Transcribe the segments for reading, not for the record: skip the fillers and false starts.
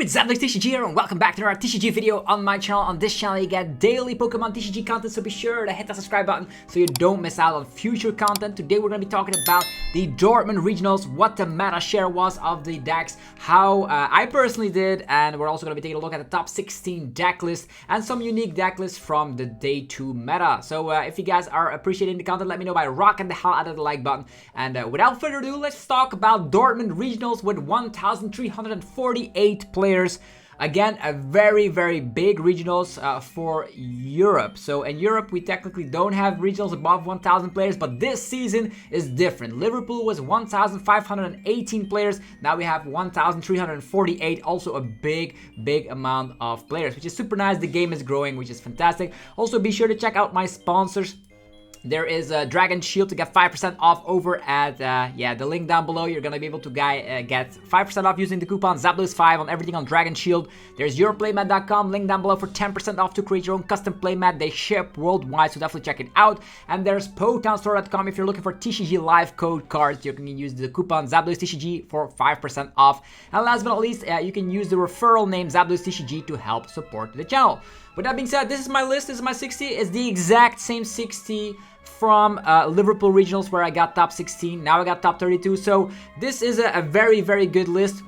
it's Decklists TCG here, and welcome back to another TCG video on my channel. On this channel you get daily Pokemon TCG content, so be sure to hit that subscribe button so you don't miss out on future content. Today we're going to be talking about the Dortmund Regionals, what the meta share was of the decks, how I personally did, and we're also going to be taking a look at the top 16 deck list and some unique deck lists from the day 2 meta. So if you guys are appreciating the content, let me know by rocking the hell out of the like button. And without further ado, let's talk about Dortmund Regionals with 1,348 players. Again, a very big regionals for Europe. So in Europe we technically don't have regionals above 1,000 players, but this season is different. Liverpool was 1,518 players. Now we have 1,348, also a big amount of players, which is super nice. The game is growing, which is fantastic. Also be sure to check out my sponsors. There is a Dragon Shield to get 5% off over at, the link down below. You're going to be able to get 5% off using the coupon Decklists5 on everything on Dragon Shield. There's yourplaymat.com, link down below for 10% off to create your own custom playmat. They ship worldwide, so definitely check it out. And there's PotownStore.com if you're looking for TCG live code cards. You can use the coupon TCG for 5% off. And last but not least, you can use the referral name TCG to help support the channel. With that being said, this is my list. This is my 60. It's the exact same 60 from Liverpool Regionals where I got top 16. Now I got top 32. So this is a very good list.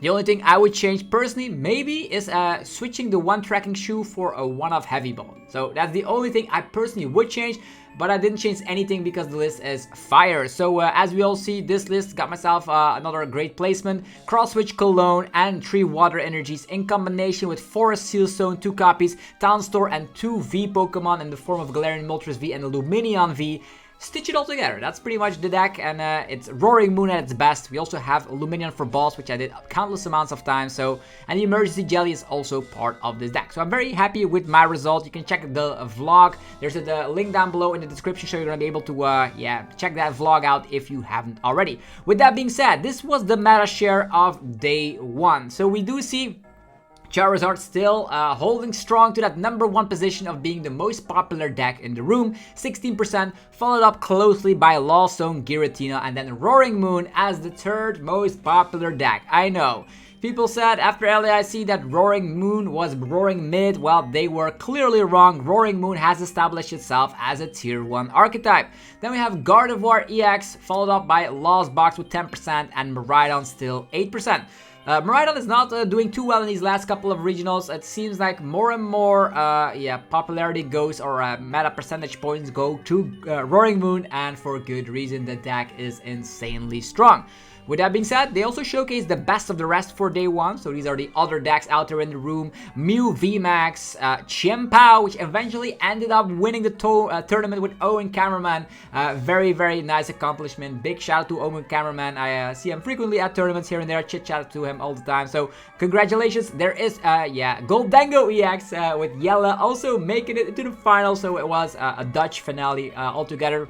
The only thing I would change personally maybe is switching the one tracking shoe for a one-off heavy ball. So that's the only thing I personally would change, but I didn't change anything because the list is fire. So as we all see, this list got myself another great placement. Cross Switch Cologne and 3 Water Energies in combination with Forest Seal Stone, 2 copies, Town Store and 2 V Pokemon in the form of Galarian Moltres V and Lumineon V. Stitch it all together. That's pretty much the deck, and it's Roaring Moon at its best. We also have Lumineon for balls, which I did countless amounts of times. So, and the Emergency Jelly is also part of this deck. So I'm very happy with my result. You can check the vlog. There's a link down below in the description, so you're gonna be able to check that vlog out if you haven't already. With that being said, this was the meta share of day 1. So we do see Charizard still holding strong to that #1 position of being the most popular deck in the room, 16%, followed up closely by Lost Zone Giratina and then Roaring Moon as the 3rd most popular deck. I know. People said after LAIC that Roaring Moon was roaring mid. Well, they were clearly wrong. Roaring Moon has established itself as a tier 1 archetype. Then we have Gardevoir EX, followed up by Lost Box with 10% and Miraidon still 8%. Miraidon is not doing too well in these last couple of regionals. It seems like more and more popularity goes, or meta percentage points go to Roaring Moon, and for good reason. The deck is insanely strong. With that being said, they also showcase the best of the rest for day 1. So these are the other decks out there in the room. Mew VMAX, Chien-Pao, which eventually ended up winning the tournament with Owen Cameraman. Very nice accomplishment. Big shout out to Owen Cameraman. I see him frequently at tournaments here and there. Chit chat to him all the time. So congratulations. There is Gholdengo EX with Yella also making it into the final. So it was a Dutch finale altogether.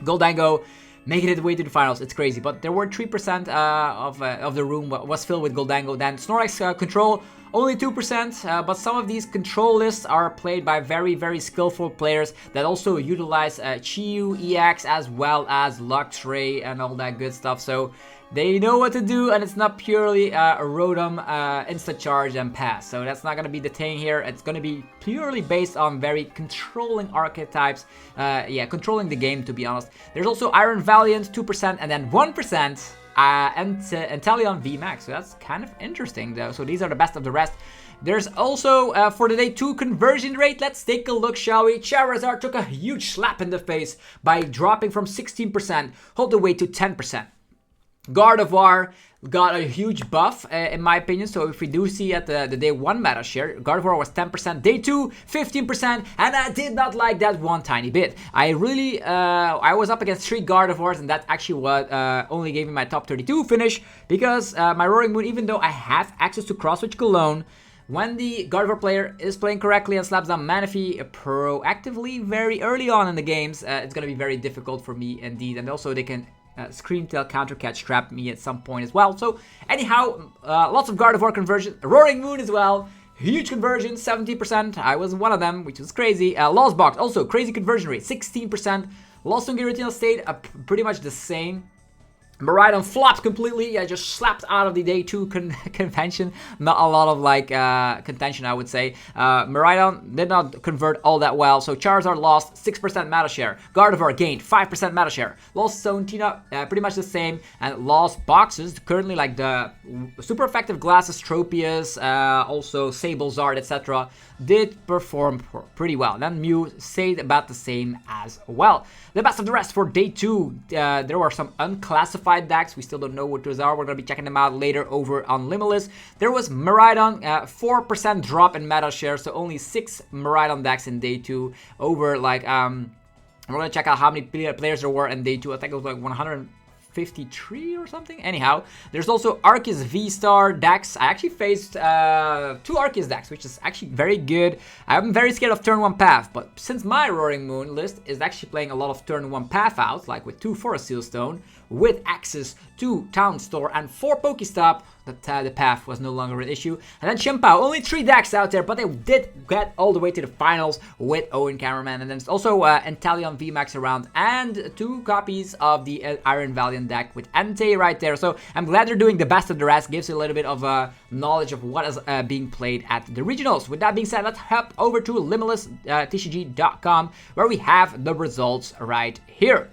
Gholdengo making it way to the finals. It's crazy, but there were 3% of the room was filled with Gholdengo. Then Snorlax Control, only 2%, but some of these control lists are played by very skillful players that also utilize Chi-Yu EX as well as Luxray and all that good stuff. So they know what to do, and it's not purely a Rotom Insta Charge and Pass. So that's not going to be the thing here. It's going to be purely based on very controlling archetypes. Controlling the game, to be honest. There's also Iron Valiant, 2%, and then 1%. And Inteleon VMAX, so that's kind of interesting though. So these are the best of the rest. There's also for the day 2 conversion rate. Let's take a look, shall we? Charizard took a huge slap in the face by dropping from 16% all the way to 10%. Gardevoir got a huge buff in my opinion. So if we do see at the day 1 meta share, Gardevoir was 10%, day 2 15%, and I did not like that one tiny bit. I really I was up against 3 Gardevoirs, and that actually what only gave me my top 32 finish, because my Roaring Moon, even though I have access to Cross Switch Cologne, when the Gardevoir player is playing correctly and slaps down Manaphy proactively very early on in the games, it's going to be very difficult for me indeed. And also they can Scream Tail, Counter Catch, trap me at some point as well. So anyhow, lots of Gardevoir conversion. Roaring Moon as well. Huge conversion, 70%. I was one of them, which was crazy. Lost Box, also crazy conversion rate, 16%. Lost Zone Giratina stayed pretty much the same. Miraidon flopped completely. I just slapped out of the day 2 convention. Not a lot of like contention, I would say. Miraidon did not convert all that well. So Charizard lost 6% meta share. Gardevoir gained 5% meta share. Lost Zone Tina, pretty much the same. And lost boxes. Currently like the super effective glasses, Tropius, also Sablezard, etc. did perform pretty well. Then Mew stayed about the same as well. The best of the rest for day 2. There were some unclassified decks. We still don't know what those are. We're going to be checking them out later over on Limitless. There was Miraidon, 4% drop in meta share, so only 6 Miraidon decks in day 2 over like, we're going to check out how many players there were in day 2. I think it was like 153 or something. Anyhow, there's also Arceus VSTAR decks. I actually faced 2 Arceus decks, which is actually very good. I'm very scared of turn 1 path, but since my Roaring Moon list is actually playing a lot of turn 1 path out, like with 2 Forest Seal Stone, with access to Town Store and 4 Pokestop, the path was no longer an issue. And then Chien-Pao, only 3 decks out there, but they did get all the way to the finals with Owen Cameraman. And then there's also Inteleon VMAX around and 2 copies of the Iron Valiant deck with Entei right there. So I'm glad they're doing the best of the rest. Gives you a little bit of knowledge of what is being played at the regionals. With that being said, let's hop over to Limitless TCG.com where we have the results right here.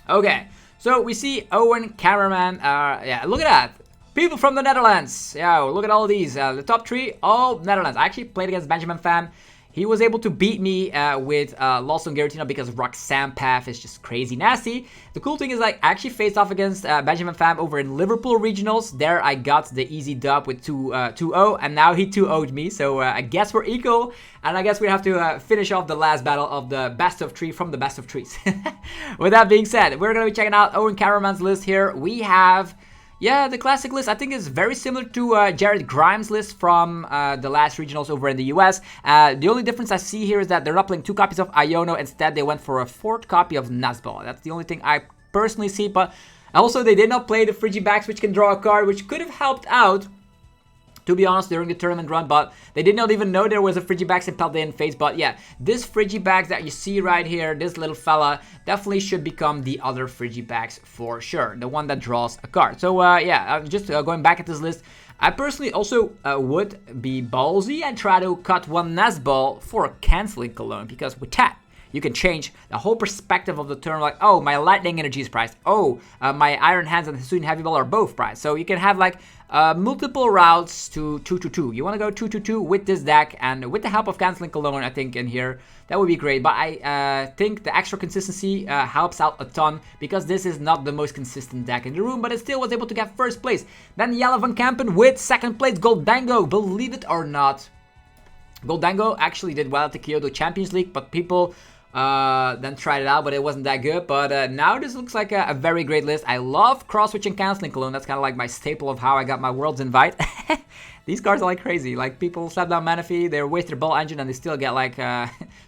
Okay, so we see Owen Cameraman. Yeah, look at that. People from the Netherlands. Yeah, look at all these. The top 3, all Netherlands. I actually played against Benjamin Pham. He was able to beat me with Lost Zone Giratina because Roxanne path is just crazy nasty. The cool thing is like I actually faced off against Benjamin Pham over in Liverpool Regionals. There I got the easy dub with 2-0 and now he 2-0'd me. So I guess we're equal and I guess we have to finish off the last battle of the best of 3 from the best of 3s. With that being said, we're going to be checking out Owen Cameraman's list here. We have... yeah, the classic list I think is very similar to Jared Grimes' list from the last regionals over in the US. The only difference I see here is that they're not playing 2 copies of Iono. Instead, they went for a 4th copy of Nazball. That's the only thing I personally see. But also, they did not play the Frigibax, which can draw a card, which could have helped out, to be honest, during the tournament run, but they did not even know there was a Frigibax in Paldean phase. But yeah, this Frigibax that you see right here, this little fella, definitely should become the other Frigibax for sure, the one that draws a card. So yeah, just going back at this list, I personally also would be ballsy and try to cut one Nazball for a canceling cologne, because with that, you can change the whole perspective of the turn. Like, oh, my lightning energy is priced. Oh, my iron hands and Hisuian heavy ball are both priced. So you can have like multiple routes to 2-2. You want to go 2-2 with this deck, and with the help of canceling cologne, I think in here that would be great. But I think the extra consistency helps out a ton, because this is not the most consistent deck in the room, but it still was able to get 1st place. Then Jelle van Kampen with 2nd place, Gholdengo. Believe it or not, Gholdengo actually did well at the Kyoto Champions League, but people then tried it out, but it wasn't that good. But now this looks like a very great list. I love cross-switch and canceling cologne. That's kind of like my staple of how I got my Worlds invite. These cards are like crazy. Like, people slap down Manaphy, they waste their ball engine, and they still get like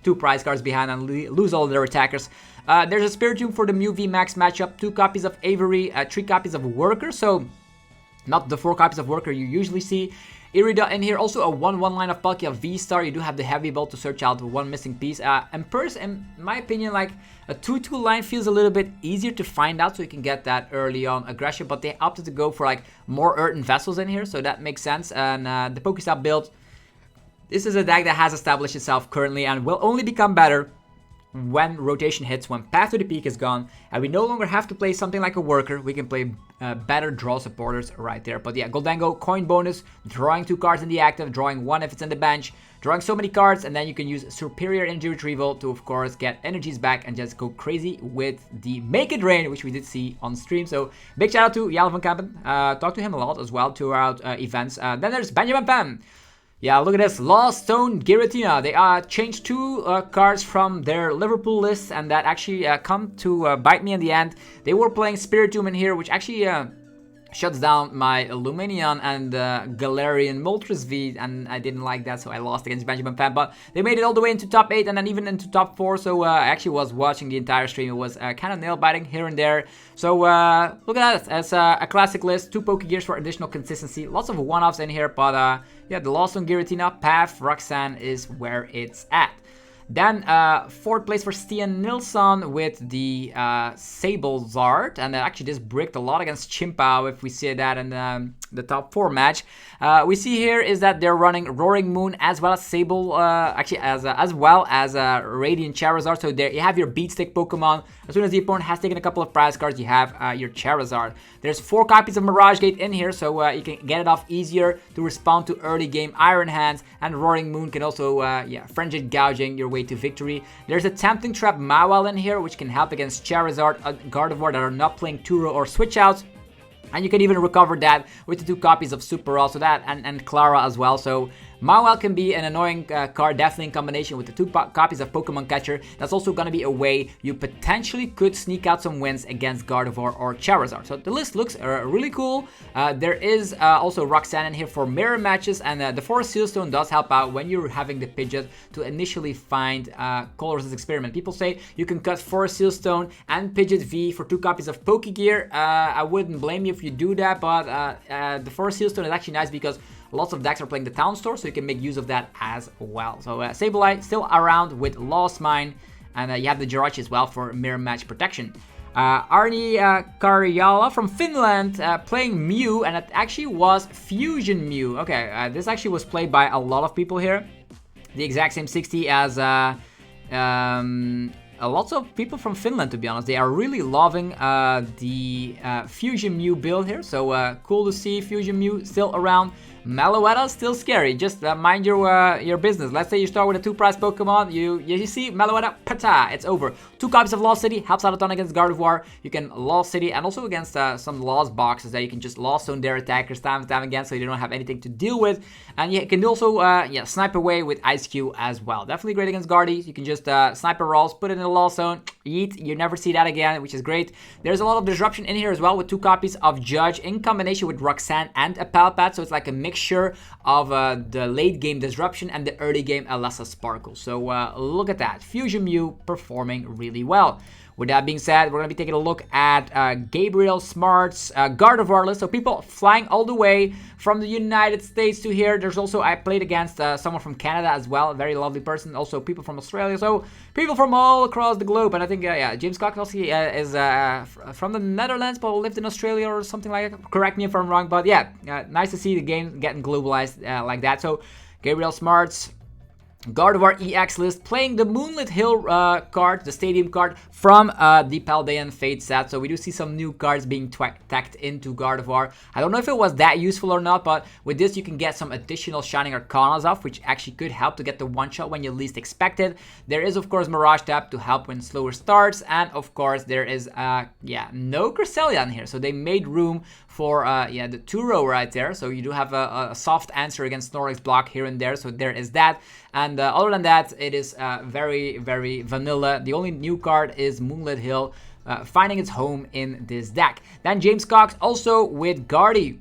2 prize cards behind and lose all their attackers. There's a Spiritomb for the Mew VMAX matchup, 2 copies of Avery, 3 copies of Worker, so not the 4 copies of Worker you usually see. Irida in here, also a 1-1 line of Palkia VSTAR. You do have the heavy ball to search out one missing piece. And in my opinion, like a 2-2 line feels a little bit easier to find out, so you can get that early on aggression. But they opted to go for like more Earthen Vessels in here, so that makes sense. And the Pokestop build, this is a deck that has established itself currently and will only become better when rotation hits, when Path to the Peak is gone, and we no longer have to play something like a Worker. We can play better draw supporters right there. But yeah, Gholdengo, coin bonus, drawing 2 cards in the active, drawing 1 if it's in the bench, drawing so many cards, and then you can use Superior Energy Retrieval to, of course, get energies back and just go crazy with the Make It Rain, which we did see on stream. So big shout out to Jelle van Kampen. Talk to him a lot as well throughout events. Then there's Benjamin Pham. Yeah, look at this, Lost Zone Giratina. They changed 2 cards from their Liverpool list, and that actually come to bite me in the end. They were playing Spiritomb in here, which actually shuts down my Lumineon and Galarian Moltres V, and I didn't like that, so I lost against Benjamin Pham. But they made it all the way into top 8 and then even into top 4, so I actually was watching the entire stream. It was kind of nail-biting here and there. So look at that, as a classic list, 2 Pokegears for additional consistency, lots of one-offs in here, but yeah, the Lost Zone Giratina, Path, Roxanne is where it's at. Then 4th place for Stian Nilsson with the Sablezard, and actually this bricked a lot against Chien-Pao if we see that in the top 4 match. We see here is that they're running Roaring Moon as well as Sable, actually as well as Radiant Charizard. So there you have your beat stick Pokemon. As soon as the opponent has taken a couple of prize cards, you have your Charizard. There's 4 copies of Mirage Gate in here, so you can get it off easier to respond to early game Iron Hands, and Roaring Moon can also Frenzied Gouging your way to victory. There's a Tempting Trap Mawile in here, which can help against Charizard, Gardevoir that are not playing Turo or Switch Outs. And you can even recover that with the 2 copies of Super also that, and Clara as well. So Mawile can be an annoying card, definitely in combination with the 2 copies of Pokemon Catcher. That's also going to be a way you potentially could sneak out some wins against Gardevoir or Charizard. So the list looks really cool. There is also Roxanne in here for mirror matches, and the Forest Sealstone does help out when you're having the Pidgeot to initially find Colress's Experiment. People say you can cut Forest Sealstone and Pidgeot V for 2 copies of Pokegear. I wouldn't blame you if you do that, but the Forest Sealstone is actually nice because lots of decks are playing the Town Store, so you can make use of that as well. So Sableye still around with Lost Mine, and you have the Jirachi as well for mirror match protection. Arni Karjala from Finland playing Mew, and it actually was Fusion Mew. Okay, this actually was played by a lot of people here. The exact same 60 as lots of people from Finland, to be honest. They are really loving the Fusion Mew build here. So cool to see Fusion Mew still around. Meloetta still scary. Just mind your business. Let's say you start with a 2-prize Pokemon. You see Meloetta, pata, it's over. 2 copies of Lost City helps out a ton against Gardevoir. You can Lost City and also against some Lost boxes that you can just Lost Zone their attackers time and time again, so you don't have anything to deal with. And you can also snipe away with Ice Cube as well. Definitely great against Guardies. You can just sniper rolls, put it in the Lost Zone, eat. You never see that again, which is great. There's a lot of disruption in here as well with 2 copies of Judge in combination with Roxanne and a Palpat. So it's like a mixture of the late game disruption and the early game Alessa Sparkle. So look at that. Fusion Mew performing really well. With that being said, we're going to be taking a look at Gabriel Smart's Gardevoir list. So people flying all the way from the United States to here. There's also, I played against someone from Canada as well. A very lovely person. Also people from Australia. So people from all across the globe. And I think, James Cocknelsky is from the Netherlands, but lived in Australia or something like that. Correct me if I'm wrong. But yeah, nice to see the game getting globalized like that. So Gabriel Smart's Gardevoir EX list playing the Moonlit Hill card, the Stadium card from the Paldean Fate set. So we do see some new cards being tacked into Gardevoir. I don't know if it was that useful or not, but with this you can get some additional Shining Arcanas off, which actually could help to get the one-shot when you least expect it. There is of course Mirage Tap to help when slower starts, and of course there is no Cresselia in here. So they made room for the Turo right there. So you do have a soft answer against Snorlax block here and there. So there is that. And other than that, it is very, very vanilla. The only new card is Moonlit Hill, finding its home in this deck. Then James Cox also with Guardy.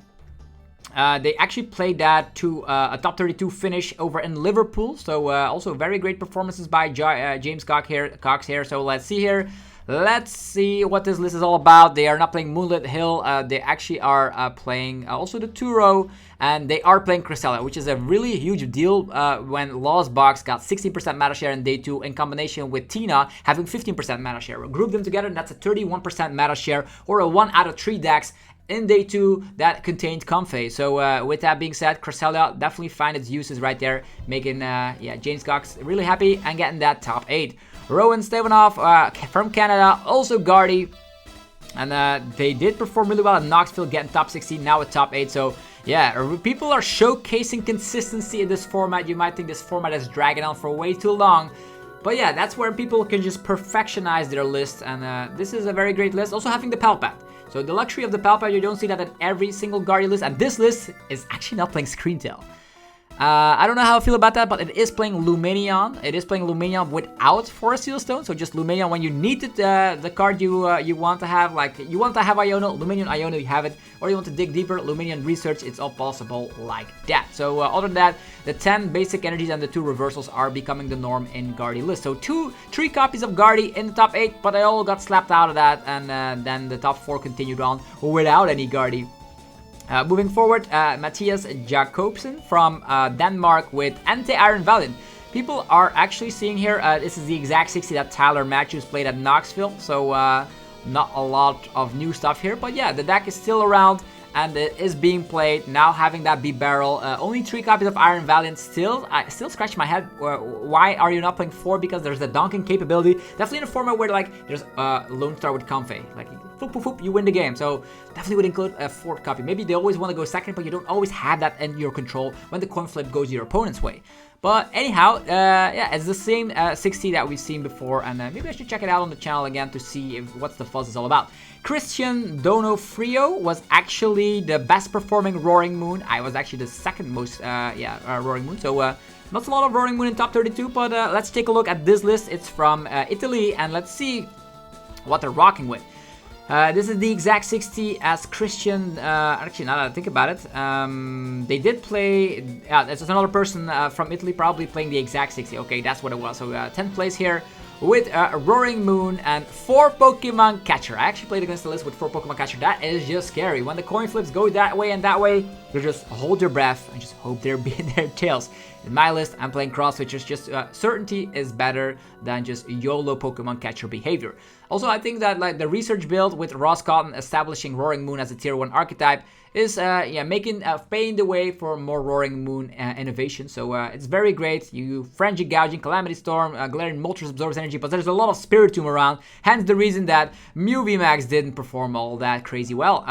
They actually played that to a top 32 finish over in Liverpool. So also very great performances by James Cox here. So let's see here. Let's see what this list is all about. They are not playing Moonlit Hill. They actually are playing also the Turo, and they are playing Cresselia, which is a really huge deal when Lost Box got 16% meta share in day 2 in combination with Tina having 15% meta share. We'll group them together, and that's a 31% meta share, or a 1 out of 3 decks in day 2 that contained Comfey. So with that being said, Cresselia definitely find its uses right there, making James Cox really happy and getting that top 8. Rowan Stevanov from Canada, also Guardy. And they did perform really well at Knoxville, getting top 16, now at top 8. So yeah, people are showcasing consistency in this format. You might think this format is dragging on for way too long. But yeah, that's where people can just perfectionize their list. And this is a very great list. Also having the Palpat. So the luxury of the Palpat, you don't see that in every single Guardy list. And this list is actually not playing Screentail. I don't know how I feel about that, but it is playing Lumineon. It is playing Lumineon without Forest Sealstone. So just Lumineon when you need it, the card you want to have. Like you want to have Iono, Lumineon Iono, you have it. Or you want to dig deeper, Lumineon Research. It's all possible like that. So other than that, the 10 basic energies and the 2 reversals are becoming the norm in Guardy list. So 3 copies of Guardy in the top 8, but they all got slapped out of that. And then the top 4 continued on without any Guardy. Moving forward, Matthias Jacobsen from Denmark with Anti-Iron Valiant. people are actually seeing here, this is the exact 60 that Tyler Matthews played at Knoxville, so not a lot of new stuff here, but yeah, the deck is still around and it is being played. Now having that B-Barrel, only 3 copies of Iron Valiant still. I still scratch my head, why are you not playing 4? Because there's the donking capability. Definitely in a format where like there's Lone Star with Comfey. Like, foop, foop, foop, you win the game. So definitely would include a 4th copy. Maybe they always want to go second, but you don't always have that in your control when the coin flip goes your opponent's way. But anyhow, yeah, it's the same 60 that we've seen before, and maybe I should check it out on the channel again to see if what's the fuzz is all about. Christian Donofrio was actually the best performing Roaring Moon. I was actually the second most, Roaring Moon. So not a lot of Roaring Moon in top 32, but let's take a look at this list. It's from Italy, and let's see what they're rocking with. This is the exact 60 as Christian, actually now that I think about it, they did play, yeah, there's another person from Italy probably playing the exact 60, okay, that's what it was, so 10th place here with Roaring Moon and 4 Pokemon Catcher. I actually played against the list with 4 Pokemon Catcher. That is just scary. When the coin flips go that way and that way, you just hold your breath and just hope they're being their tails. In my list, I'm playing cross switchers. Just certainty is better than just YOLO Pokemon Catcher behavior. Also, I think that like the research build with Ross Cotton establishing Roaring Moon as a tier 1 archetype is paving the way for more Roaring Moon innovation. So it's very great. You Frenzy Gouging, Calamity Storm, Galarian Moltres absorbs energy, but there's a lot of Spiritomb around. Hence the reason that Mew VMAX didn't perform all that crazy well.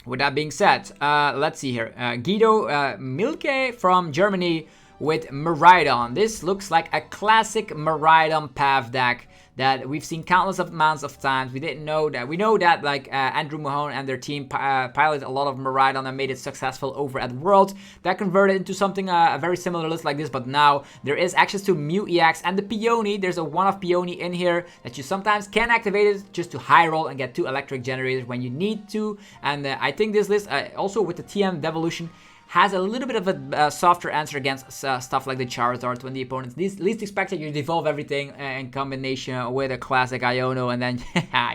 With that being said, let's see here. Guido Milke from Germany with Miraidon. This looks like a classic Miraidon path deck that we've seen countless amounts of times. We didn't know that. We know that like Andrew Mahone and their team piloted a lot of Miraidon and made it successful over at Worlds. That converted into something, a very similar list like this, but now there is access to Mew EX and the Peony. There's a one-off Peony in here that you sometimes can activate it just to high roll and get 2 electric generators when you need to. And I think this list, also with the TM Devolution, has a little bit of a softer answer against stuff like the Charizard when the opponents least expect it. You devolve everything in combination with a classic Iono, and then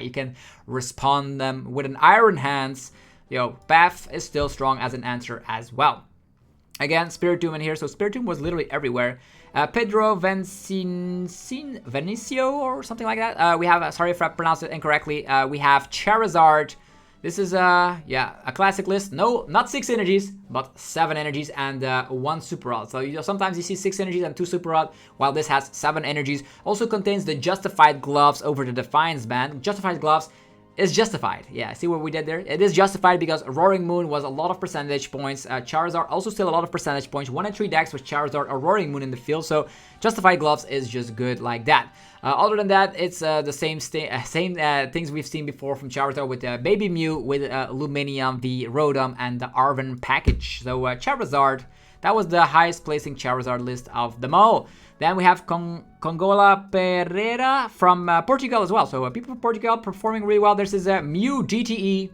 you can respond them with an Iron Hands. Yo, Path is still strong as an answer as well. Again, Spiritomb in here, so Spiritomb was literally everywhere. Pedro Venicio or something like that. We have, sorry if I pronounced it incorrectly, we have Charizard. This is, a classic list. No, not 6 energies, but 7 energies and 1 Super Rod. So sometimes you see 6 energies and 2 Super Rod, while this has 7 energies. Also contains the Justified Gloves over the Defiance band. Justified Gloves is justified. Yeah, see what we did there? It is justified because Roaring Moon was a lot of percentage points. Charizard also still a lot of percentage points. 1 in 3 decks with Charizard or Roaring Moon in the field. So Justified Gloves is just good like that. Other than that, it's the same things we've seen before from Charizard with Baby Mew, with Luminium, the Rotom, and the Arven package. So Charizard, that was the highest placing Charizard list of them all. Then we have Congola Pereira from Portugal as well. So people from Portugal performing really well. There's this Mew GTE.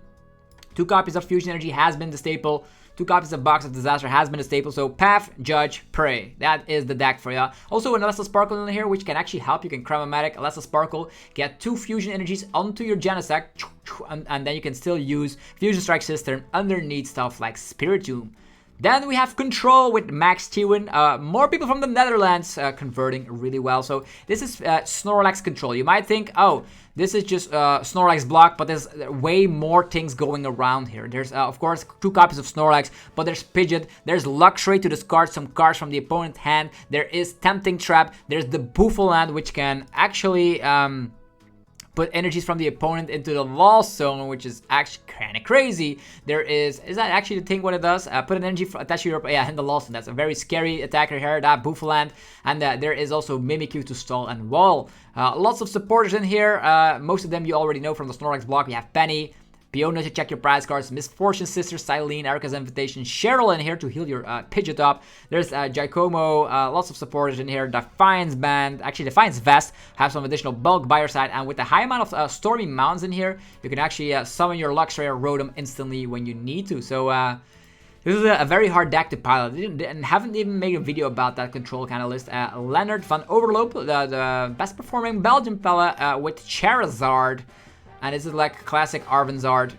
2 copies of Fusion Energy has been the staple. 2 copies of Box of Disaster has been a staple. So Path, Judge, Prey. That is the deck for ya. Also an Alessa Sparkle in here, which can actually help. You can Chromatic, Alessa Sparkle, get 2 Fusion Energies onto your Genesect, and then you can still use Fusion Strike Cistern underneath stuff like Spiritomb. Then we have Control with Max Tewin. More people from the Netherlands converting really well. So this is Snorlax Control. You might think, oh, this is just Snorlax block, but there's way more things going around here. There's, of course, 2 copies of Snorlax, but there's Pidgeot. There's Luxray to discard some cards from the opponent's hand. There is Tempting Trap. There's the Bouffalant, which can actually put energies from the opponent into the Lost Zone, which is actually kind of crazy. There is that actually the thing what it does? Put an energy attached to your, in the Lost Zone. That's a very scary attacker here, that Bouffalant. And there is also Mimikyu to stall and wall. Lots of supporters in here. Most of them you already know from the Snorlax block. We have Penny, Peony to check your prize cards, Misfortune Sister, Silene, Erica's Invitation, Cheryl in here to heal your Pidgeot up. There's Giacomo, lots of supporters in here. Defiance Band, actually Defiance Vest, have some additional bulk by your side. And with the high amount of Stormy Mountains in here, you can actually summon your Luxray or Rotom instantly when you need to. So this is a very hard deck to pilot. And haven't even made a video about that control kind of list. Leonard van Overloop, the best performing Belgian fella with Charizard. And this is like classic Arvenzard.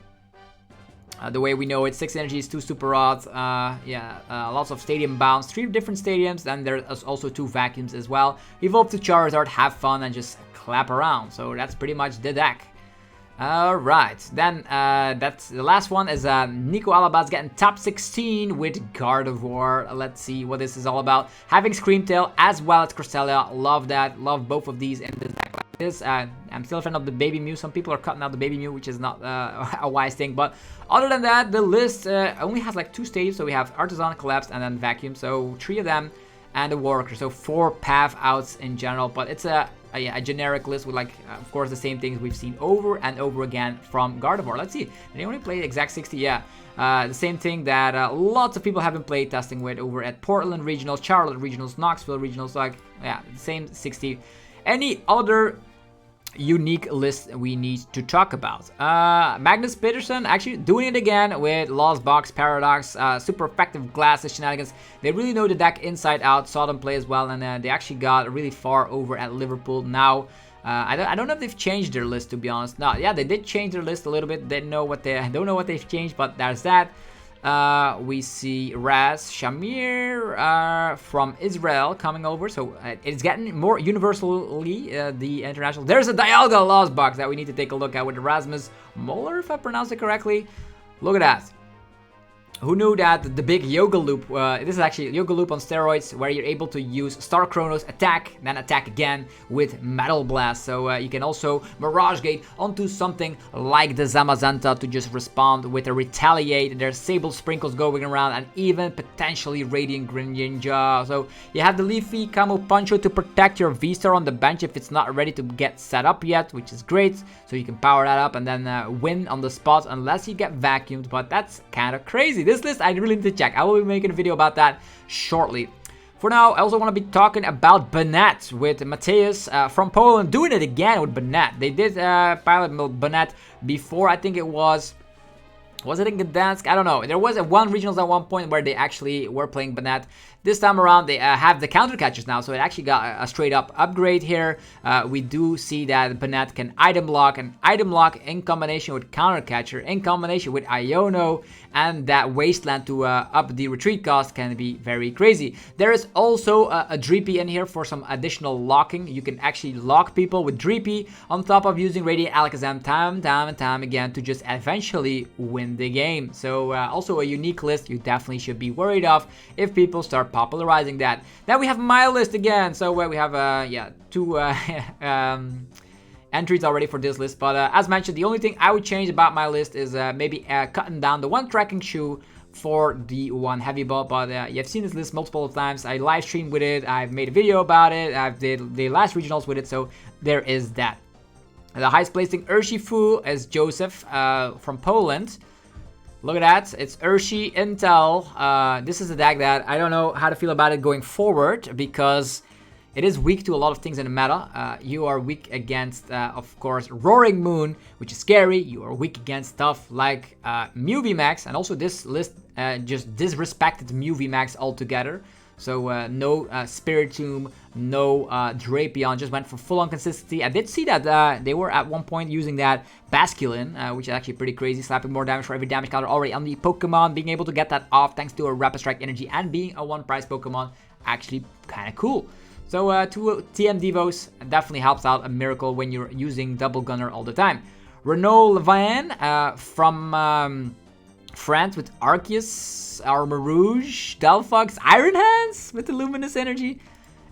The way we know it, 6 energies, 2 super rods, lots of stadium bounds, 3 different stadiums, then there's also 2 vacuums as well. Evolve to Charizard, have fun, and just clap around. So that's pretty much the deck. Alright, then that's the last one is Nico Alabas getting top 16 with Gardevoir. Let's see what this is all about. Having Screamtail as well as Cresselia, love that, love both of these in this deck like this. I'm still a fan of the Baby Mew. Some people are cutting out the Baby Mew, which is not a wise thing, but other than that, the list only has like 2 stages, so we have Artisan, Collapsed, and then Vacuum, so 3 of them, and a Worker, so 4 path outs in general, but it's a generic list with like, of course, the same things we've seen over and over again from Gardevoir. Let's see, did they only play exact 60? Yeah, the same thing that lots of people have been play testing with over at Portland Regionals, Charlotte Regionals, Knoxville Regionals, like, yeah, the same 60. Any other unique list we need to talk about? Magnus Peterson actually doing it again with Lost Box Paradox, super effective glasses shenanigans. They really know the deck inside out, saw them play as well, and they actually got really far over at Liverpool. Now I don't know if they've changed their list, to be honest. No, yeah, they did change their list a little bit. They know what they don't know what they've changed, but there's that. We see Raz Shamir from Israel coming over, so it's getting more universally the international. There's a Dialga Lost Box that we need to take a look at with Erasmus Moller, if I pronounced it correctly. Look at that. Who knew that the big Yoga Loop, this is actually Yoga Loop on steroids, where you're able to use Star Chronos, attack, then attack again with Metal Blast. So you can also Mirage Gate onto something like the Zamazenta to just respond with a Retaliate. There's Sable Sprinkles going around, and even potentially Radiant Greninja. So you have the Leafy Camo Poncho to protect your V-Star on the bench if it's not ready to get set up yet, which is great. So you can power that up and then win on the spot unless you get vacuumed, but that's kind of crazy. This list I really need to check. I will be making a video about that shortly. For now, I also want to be talking about Bennett with Mateus from Poland, doing it again with Bennett. They did pilot Bennett before, I think it was it in Gdansk? I don't know. There was one regionals at one point where they actually were playing Bennett. This time around, they have the counter catchers now, so it actually got a straight up upgrade here. We do see that Bennett can item block, and item block in combination with counter catcher, in combination with Iono, and that Wasteland to up the retreat cost can be very crazy. There is also a Dreepy in here for some additional locking. You can actually lock people with Dreepy on top of using Radiant Alakazam time and time again to just eventually win the game. So also a unique list you definitely should be worried of if people start popularizing that. Then we have my list again. So we have 2 entries already for this list, but as mentioned, the only thing I would change about my list is maybe cutting down the 1 tracking shoe for the 1 heavy ball. But you've seen this list multiple times. I live streamed with it, I've made a video about it, I've did the last regionals with it, so there is that. The highest placing Urshifu is Joseph from Poland. Look at that, it's Urshi Intel. This is a deck that I don't know how to feel about it going forward, because it is weak to a lot of things in the meta. You are weak against, of course, Roaring Moon, which is scary. You are weak against stuff like Mew VMAX, and also this list just disrespected Mew VMAX altogether. So no Spiritomb, no Drapion, just went for full-on consistency. I did see that they were at one point using that Basculin, which is actually pretty crazy, slapping more damage for every damage counter already on the Pokemon, being able to get that off thanks to a Rapid Strike energy and being a 1-price Pokemon, actually kind of cool. So 2 TM Devos definitely helps out a miracle when you're using Double Gunner all the time. Renault Levain from France with Arceus, Armarouge, Delphox, Iron Hands with the Luminous Energy.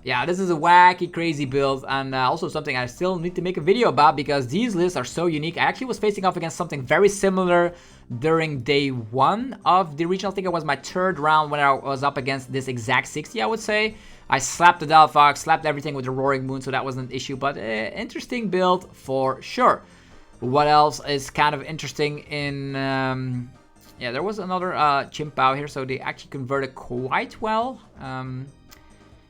Yeah, this is a wacky, crazy build, and also something I still need to make a video about because these lists are so unique. I actually was facing off against something very similar during day 1 of the regional. I think it was my 3rd round when I was up against this exact 60, I would say. I slapped the Delphox, slapped everything with the Roaring Moon, so that wasn't an issue, but interesting build for sure. What else is kind of interesting in... yeah, there was another Chien-Pao here, so they actually converted quite well.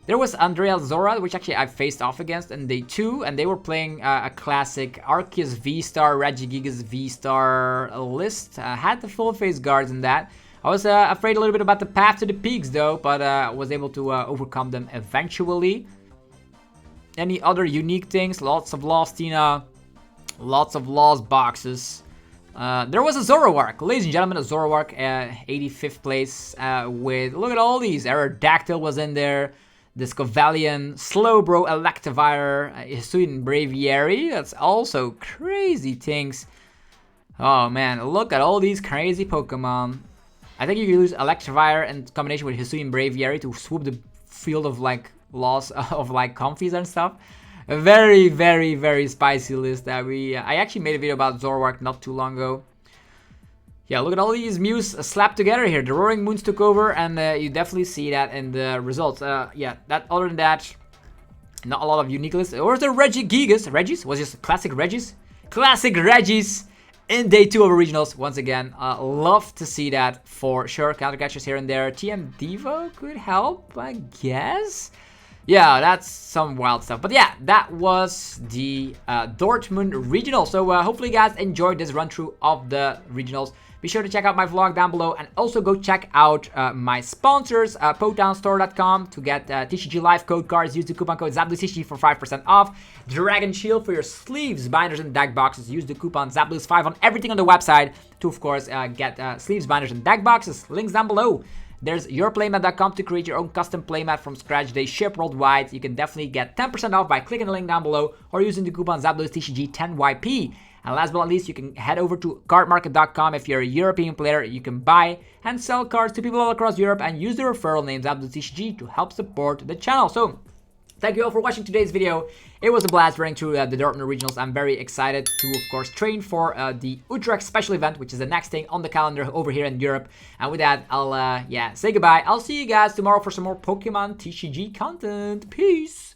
There was Andrea Zora, which actually I faced off against in day 2, and they were playing a classic Arceus V-Star, Regigigas V-Star list. Had the full face guards in that. I was afraid a little bit about the path to the peaks though, but was able to overcome them eventually. Any other unique things? Lots of Lostina, lots of Lost boxes. There was a Zoroark, ladies and gentlemen, a Zoroark, 85th place, with, look at all these, Aerodactyl was in there, Discovalion, Slowbro, Electivire, Hisuian Braviary, that's also crazy things. Oh man, look at all these crazy Pokemon. I think you can use Electivire in combination with Hisuian Braviary to swoop the field of like loss of like Comfies and stuff. A very, very, very spicy list that I actually made a video about Zoroark not too long ago. Yeah, look at all these Mews slapped together here. The Roaring Moons took over, and you definitely see that in the results. Yeah, other than that, not a lot of unique lists. Or is there Regigigas? Regis? Was just classic Regis? Classic Regis in day 2 of regionals. Once again, love to see that for sure. Counter catchers here and there. TM Devo could help, I guess. Yeah, that's some wild stuff. But yeah, that was the Dortmund Regionals. So hopefully you guys enjoyed this run through of the regionals. Be sure to check out my vlog down below, and also go check out my sponsors, PotownStore.com, to get TCG live code cards. Use the coupon code ZABLUES for 5% off. Dragon Shield for your sleeves, binders, and deck boxes. Use the coupon ZABLUES5 on everything on the website to, of course, get sleeves, binders, and deck boxes. Links down below. There's yourplaymat.com to create your own custom playmat from scratch. They ship worldwide. You can definitely get 10% off by clicking the link down below or using the coupon ZABLUESTCG10YP. And last but not least, you can head over to CARDMARKET.com. If you're a European player, you can buy and sell cards to people all across Europe and use the referral name ZABLUESTCG to help support the channel. So, thank you all for watching today's video. It was a blast running through the Dortmund Regionals. I'm very excited to, of course, train for the Utrecht special event, which is the next thing on the calendar over here in Europe. And with that, I'll say goodbye. I'll see you guys tomorrow for some more Pokemon TCG content. Peace!